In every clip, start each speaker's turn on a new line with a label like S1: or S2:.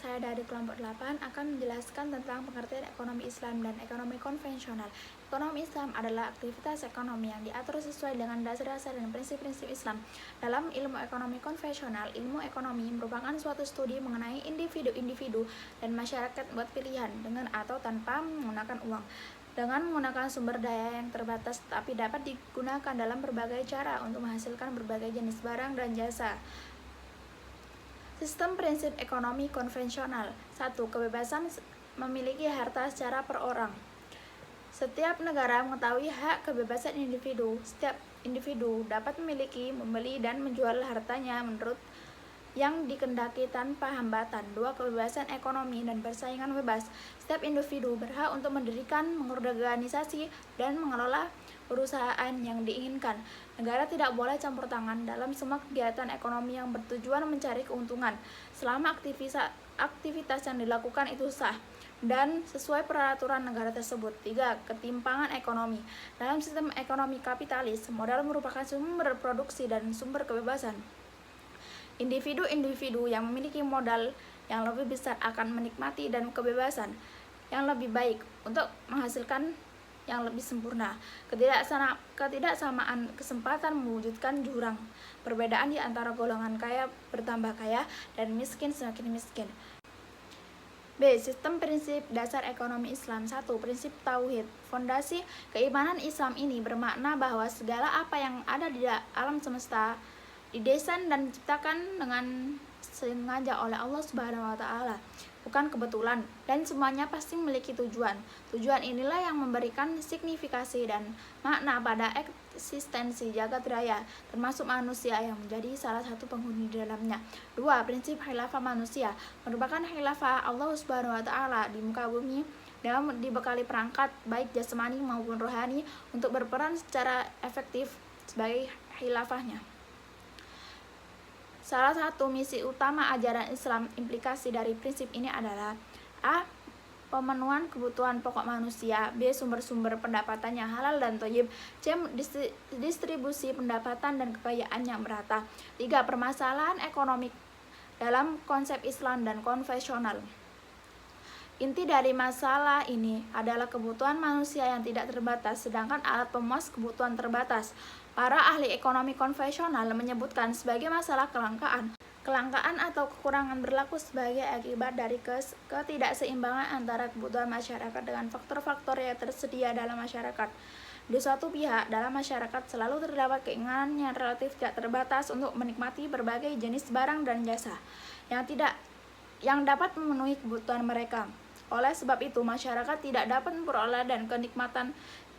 S1: saya dari kelompok 8 akan menjelaskan tentang pengertian ekonomi Islam dan ekonomi konvensional. Ekonomi Islam adalah aktivitas ekonomi yang diatur sesuai dengan dasar-dasar dan prinsip-prinsip Islam. Dalam ilmu ekonomi konvensional, ilmu ekonomi merupakan suatu studi mengenai individu-individu dan masyarakat buat pilihan dengan atau tanpa menggunakan uang, dengan menggunakan sumber daya yang terbatas tapi dapat digunakan dalam berbagai cara untuk menghasilkan berbagai jenis barang dan jasa. Sistem prinsip ekonomi konvensional. 1. Kebebasan memiliki harta secara per orang. Setiap negara mengetahui hak kebebasan individu. Setiap individu dapat memiliki, membeli, dan menjual hartanya menurut yang dikehendaki tanpa hambatan. 2. Kebebasan ekonomi dan persaingan bebas. Setiap individu berhak untuk mendirikan, mengorganisasi, dan mengelola perusahaan yang diinginkan. Negara tidak boleh campur tangan dalam semua kegiatan ekonomi yang bertujuan mencari keuntungan, selama aktivitas yang dilakukan itu sah dan sesuai peraturan negara tersebut. 3. Ketimpangan ekonomi. Dalam sistem ekonomi kapitalis, modal merupakan sumber produksi dan sumber kebebasan. Individu-individu yang memiliki modal yang lebih besar akan menikmati dan kebebasan yang lebih baik untuk menghasilkan yang lebih sempurna. Ketidaksamaan kesempatan mewujudkan jurang. Perbedaan di antara golongan kaya bertambah kaya dan miskin semakin miskin. B. Sistem prinsip dasar ekonomi Islam. 1. Prinsip Tauhid. Fondasi keimanan Islam ini bermakna bahwa segala apa yang ada di alam semesta didesain dan diciptakan dengan sengaja oleh Allah Subhanahu wa Ta'ala, bukan kebetulan, dan semuanya pasti memiliki tujuan. Tujuan inilah yang memberikan signifikasi dan makna pada eksistensi jagat raya, termasuk manusia yang menjadi salah satu penghuni di dalamnya. 2. Prinsip khilafah manusia merupakan khilafah Allah Subhanahu wa Ta'ala di muka bumi dalam dibekali perangkat baik jasmani maupun rohani untuk berperan secara efektif sebagai khilafahnya. Salah satu misi utama ajaran Islam. Implikasi dari prinsip ini adalah A. Pemenuhan kebutuhan pokok manusia. B. Sumber-sumber pendapatan yang halal dan thayyib. C. Distribusi pendapatan dan kekayaan yang merata. 3. Permasalahan ekonomi dalam konsep Islam dan konvensional. Inti dari masalah ini adalah kebutuhan manusia yang tidak terbatas, sedangkan alat pemuas kebutuhan terbatas. Para ahli ekonomi konvensional menyebutkan sebagai masalah kelangkaan. Kelangkaan atau kekurangan berlaku sebagai akibat dari ketidakseimbangan antara kebutuhan masyarakat dengan faktor-faktor yang tersedia dalam masyarakat. Di suatu pihak, dalam masyarakat selalu terdapat keinginan yang relatif tidak terbatas untuk menikmati berbagai jenis barang dan jasa yang dapat memenuhi kebutuhan mereka. Oleh sebab itu, masyarakat tidak dapat memperoleh dan kenikmatan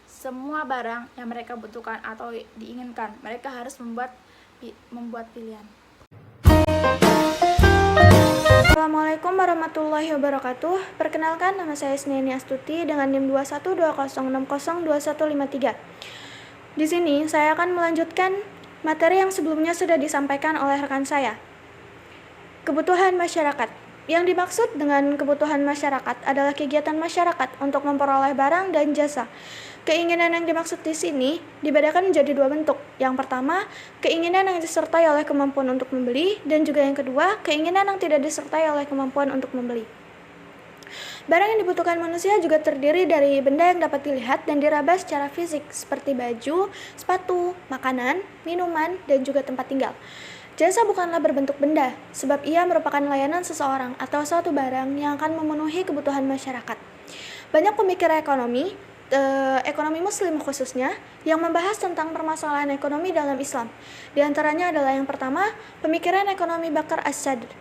S1: semua barang yang mereka butuhkan atau diinginkan. Mereka harus membuat pilihan. Assalamualaikum warahmatullahi wabarakatuh. Perkenalkan, nama saya Isniani Astuti dengan NIM 2120602153. Di sini saya akan melanjutkan materi yang sebelumnya sudah disampaikan oleh rekan saya. Kebutuhan masyarakat. Yang dimaksud dengan kebutuhan masyarakat adalah kegiatan masyarakat untuk memperoleh barang dan jasa. Keinginan yang dimaksud di sini dibedakan menjadi dua bentuk. Yang pertama, keinginan yang disertai oleh kemampuan untuk membeli, dan juga yang kedua, keinginan yang tidak disertai oleh kemampuan untuk membeli. Barang yang dibutuhkan manusia juga terdiri dari benda yang dapat dilihat dan diraba secara fisik, seperti baju, sepatu, makanan, minuman, dan juga tempat tinggal. Jasa bukanlah berbentuk benda, sebab ia merupakan layanan seseorang atau suatu barang yang akan memenuhi kebutuhan masyarakat. Banyak pemikir ekonomi muslim khususnya, yang membahas tentang permasalahan ekonomi dalam Islam. Di antaranya adalah yang pertama, pemikiran ekonomi Bakar As-Sadr.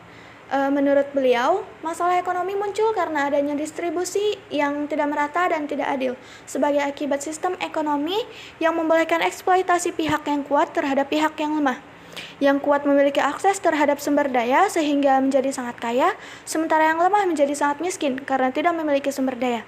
S1: Menurut beliau, masalah ekonomi muncul karena adanya distribusi yang tidak merata dan tidak adil sebagai akibat sistem ekonomi yang membolehkan eksploitasi pihak yang kuat terhadap pihak yang lemah. Yang kuat memiliki akses terhadap sumber daya sehingga menjadi sangat kaya, sementara yang lemah menjadi sangat miskin karena tidak memiliki sumber daya.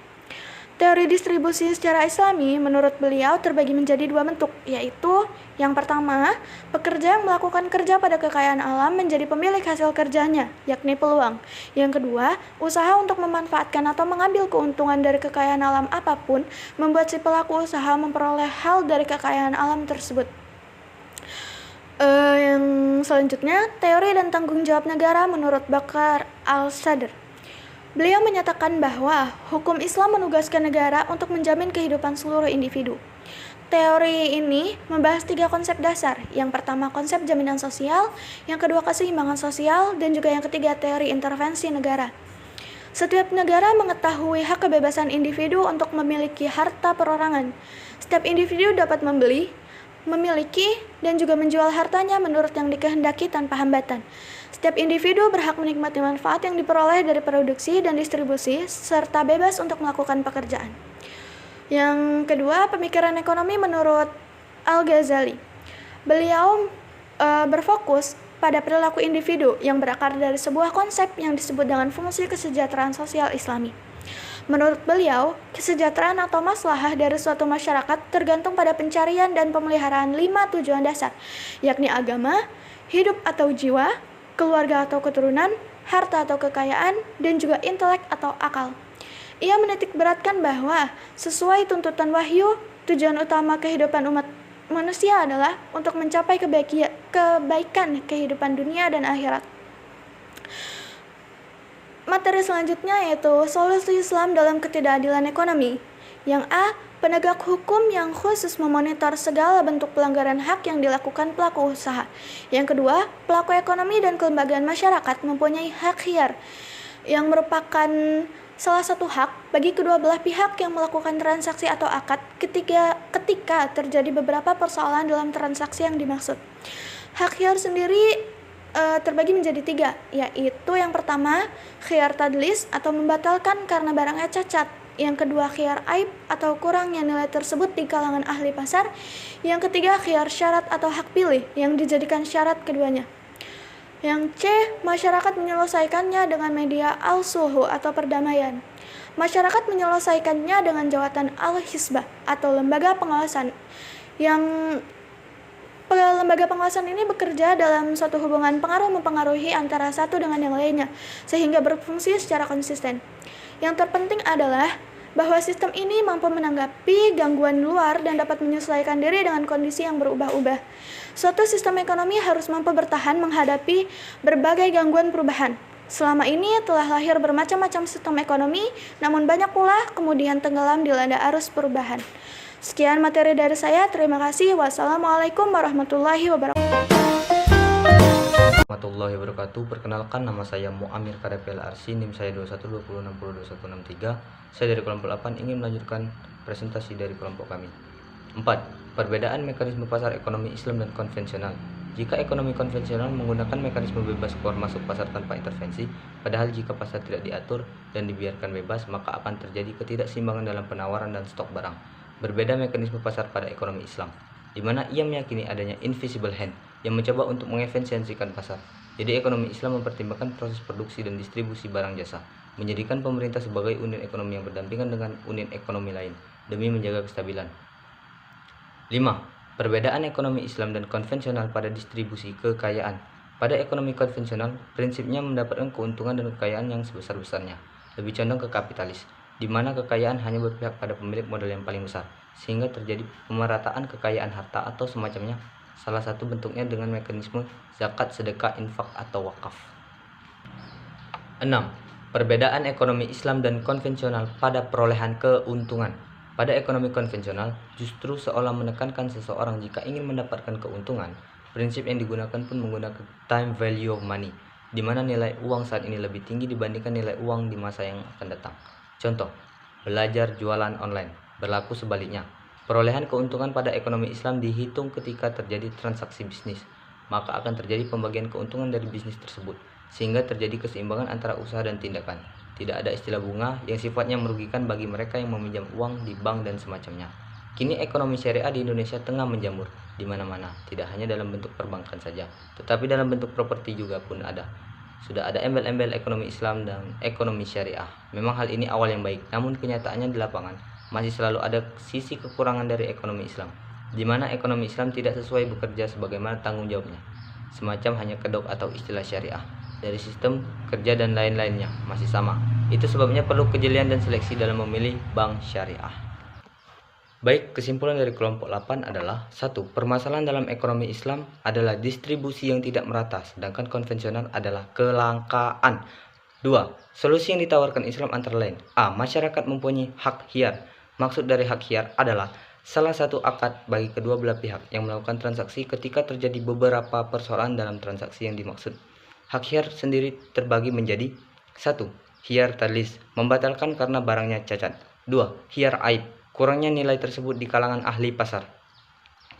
S1: Teori distribusi secara Islami menurut beliau terbagi menjadi dua bentuk, yaitu yang pertama, pekerja yang melakukan kerja pada kekayaan alam menjadi pemilik hasil kerjanya, yakni peluang. Yang kedua, usaha untuk memanfaatkan atau mengambil keuntungan dari kekayaan alam apapun membuat si pelaku usaha memperoleh hal dari kekayaan alam tersebut. Yang selanjutnya, teori dan tanggung jawab negara menurut Bakar Al-Sadr. Beliau menyatakan bahwa hukum Islam menugaskan negara untuk menjamin kehidupan seluruh individu. Teori ini membahas 3 konsep dasar. Yang pertama, konsep jaminan sosial, yang kedua, keseimbangan sosial, dan juga yang ketiga, teori intervensi negara. Setiap negara mengetahui hak kebebasan individu untuk memiliki harta perorangan. Setiap individu dapat membeli, memiliki, dan juga menjual hartanya menurut yang dikehendaki tanpa hambatan. Setiap individu berhak menikmati manfaat yang diperoleh dari produksi dan distribusi, serta bebas untuk melakukan pekerjaan. Yang kedua, pemikiran ekonomi menurut Al-Ghazali. Beliau berfokus pada perilaku individu yang berakar dari sebuah konsep yang disebut dengan fungsi kesejahteraan sosial Islami. Menurut beliau, kesejahteraan atau maslahah dari suatu masyarakat tergantung pada pencarian dan pemeliharaan 5 tujuan dasar, yakni agama, hidup atau jiwa, keluarga atau keturunan, harta atau kekayaan, dan juga intelek atau akal. Ia menitikberatkan bahwa sesuai tuntutan wahyu, tujuan utama kehidupan umat manusia adalah untuk mencapai kebaikan kehidupan dunia dan akhirat. Materi selanjutnya yaitu solusi Islam dalam ketidakadilan ekonomi. Yang A, penegak hukum yang khusus memonitor segala bentuk pelanggaran hak yang dilakukan pelaku usaha. Yang kedua, pelaku ekonomi dan kelembagaan masyarakat mempunyai hak khiyar, yang merupakan salah satu hak bagi kedua belah pihak yang melakukan transaksi atau akad ketika terjadi beberapa persoalan dalam transaksi yang dimaksud. Hak khiyar sendiri terbagi menjadi 3, yaitu yang pertama, khiyar tadlis atau membatalkan karena barangnya cacat. Yang kedua, khiyar aib atau kurangnya nilai tersebut di kalangan ahli pasar. Yang ketiga, khiyar syarat atau hak pilih yang dijadikan syarat keduanya. Yang C, masyarakat menyelesaikannya dengan media al-sulhu atau perdamaian. Masyarakat menyelesaikannya dengan jawatan al-hisbah atau lembaga pengawasan. Lembaga pengawasan ini bekerja dalam suatu hubungan pengaruh-mempengaruhi antara satu dengan yang lainnya, sehingga berfungsi secara konsisten. Yang terpenting adalah bahwa sistem ini mampu menanggapi gangguan luar dan dapat menyesuaikan diri dengan kondisi yang berubah-ubah. Suatu sistem ekonomi harus mampu bertahan menghadapi berbagai gangguan perubahan. Selama ini telah lahir bermacam-macam sistem ekonomi, namun banyak pula kemudian tenggelam dilanda arus perubahan. Sekian materi dari saya, terima kasih. Wassalamualaikum warahmatullahi
S2: wabarakatuh. Perkenalkan, nama saya Muamir Kadepel Arsi, NIM saya 2120602163. Saya dari kelompok 8 ingin melanjutkan presentasi dari kelompok kami. 4. Perbedaan mekanisme pasar ekonomi Islam dan konvensional. Jika ekonomi konvensional menggunakan mekanisme bebas keluar masuk pasar tanpa intervensi, padahal jika pasar tidak diatur dan dibiarkan bebas, maka akan terjadi ketidakseimbangan dalam penawaran dan stok barang. Berbeda mekanisme pasar pada ekonomi Islam, di mana ia meyakini adanya invisible hand yang mencoba untuk mengefisiensikan pasar. Jadi ekonomi Islam mempertimbangkan proses produksi dan distribusi barang jasa, menjadikan pemerintah sebagai unit ekonomi yang berdampingan dengan unit ekonomi lain demi menjaga kestabilan. 5. Perbedaan ekonomi Islam dan konvensional pada distribusi kekayaan. Pada ekonomi konvensional, prinsipnya mendapatkan keuntungan dan kekayaan yang sebesar-besarnya, lebih condong ke kapitalis, di mana kekayaan hanya berpihak pada pemilik modal yang paling besar, sehingga terjadi pemerataan kekayaan harta atau semacamnya. Salah satu bentuknya dengan mekanisme zakat, sedekah, infak, atau wakaf. 6. Perbedaan ekonomi Islam dan konvensional pada perolehan keuntungan. Pada ekonomi konvensional, justru seolah menekankan seseorang jika ingin mendapatkan keuntungan. Prinsip yang digunakan pun menggunakan time value of money, di mana nilai uang saat ini lebih tinggi dibandingkan nilai uang di masa yang akan datang. Contoh, belajar jualan online. Berlaku sebaliknya. Perolehan keuntungan pada ekonomi Islam dihitung ketika terjadi transaksi bisnis, maka akan terjadi pembagian keuntungan dari bisnis tersebut, sehingga terjadi keseimbangan antara usaha dan tindakan. Tidak ada istilah bunga yang sifatnya merugikan bagi mereka yang meminjam uang di bank dan semacamnya. Kini ekonomi syariah di Indonesia tengah menjamur di mana-mana, tidak hanya dalam bentuk perbankan saja, tetapi dalam bentuk properti juga pun ada. Sudah ada embel-embel ekonomi Islam dan ekonomi syariah. Memang hal ini awal yang baik, namun kenyataannya di lapangan masih selalu ada sisi kekurangan dari ekonomi Islam, di mana ekonomi Islam tidak sesuai bekerja sebagaimana tanggung jawabnya, semacam hanya kedok atau istilah syariah. Dari sistem kerja dan lain-lainnya masih sama. Itu sebabnya perlu kejelian dan seleksi dalam memilih bank syariah. Baik, kesimpulan dari kelompok 8 adalah 1. Permasalahan dalam ekonomi Islam adalah distribusi yang tidak merata, sedangkan konvensional adalah kelangkaan. 2. 2. Solusi yang ditawarkan Islam antara lain: A. Masyarakat mempunyai hak khiyar. Maksud dari hak khiyar adalah salah satu akad bagi kedua belah pihak yang melakukan transaksi ketika terjadi beberapa persoalan dalam transaksi yang dimaksud. Hak khiyar sendiri terbagi menjadi: 1. Khiyar tadlis, membatalkan karena barangnya cacat. 2. Khiyar aib, kurangnya nilai tersebut di kalangan ahli pasar.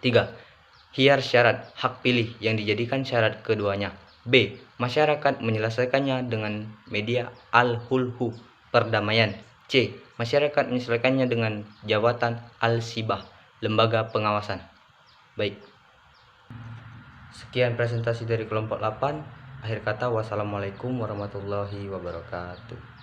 S2: 3. Khiyar syarat, hak pilih yang dijadikan syarat keduanya. B. Masyarakat menyelesaikannya dengan media al-hulhu, perdamaian. C. Masyarakat menyelesaikannya dengan jawatan al-sibah, lembaga pengawasan. Baik. Sekian presentasi dari kelompok 8. Akhir kata, wassalamualaikum warahmatullahi wabarakatuh.